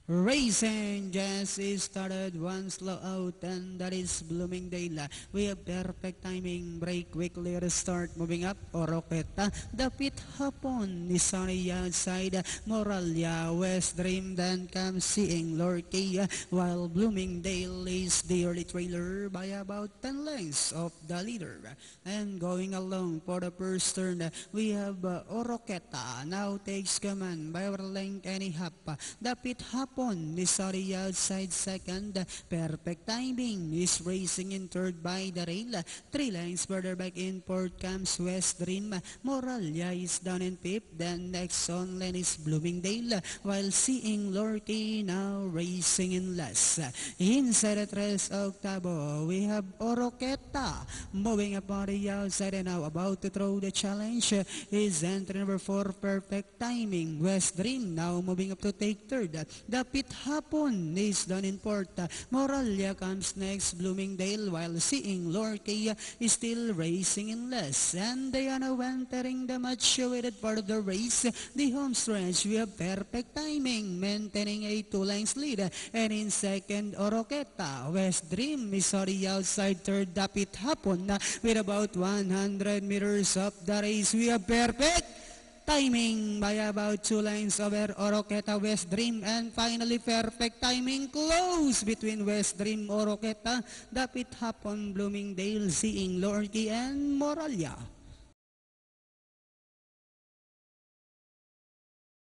Racing just started one slow out, and that is Bloomingdale. We have perfect timing, break quickly restart, moving up, Oroqueta, the pit hapon ni Sunny outside, Moralia, West Dream, then comes Seeing Lorky, while Bloomingdale is the early trailer by about 10 lengths of the leader. And going along for the first turn, we have Oroqueta, now takes command by our length and a half. The pit hapon is sorry outside second. Perfect timing is racing in third by the rail. 3 lengths further back in fourth comes West Dream. Moralia is down in fifth. Then next on lane is Bloomingdale, while Seeing Lorky now racing in last. Inside the tres octavo, we have Oroqueta moving up on the outside and now about to throw the challenge is entry number 4, perfect timing. West Dream now moving up to take third. The pit hapon is done in fourth. Moralia comes next, Bloomingdale, while Seeing Lorky is still racing in less. And they are now entering the much awaited part of the race, the home stretch. We have perfect timing, maintaining a 2 lengths lead. And in second, Oroqueta. West Dream is sorry outside third. The pit hapon with about 100 meters of the race. We have perfect timing by about 2 lines over Oroqueta, West Dream, and finally perfect timing close between West Dream, Oroqueta, the pit hapon, Bloomingdale, Seeing Lorky, and Moralia.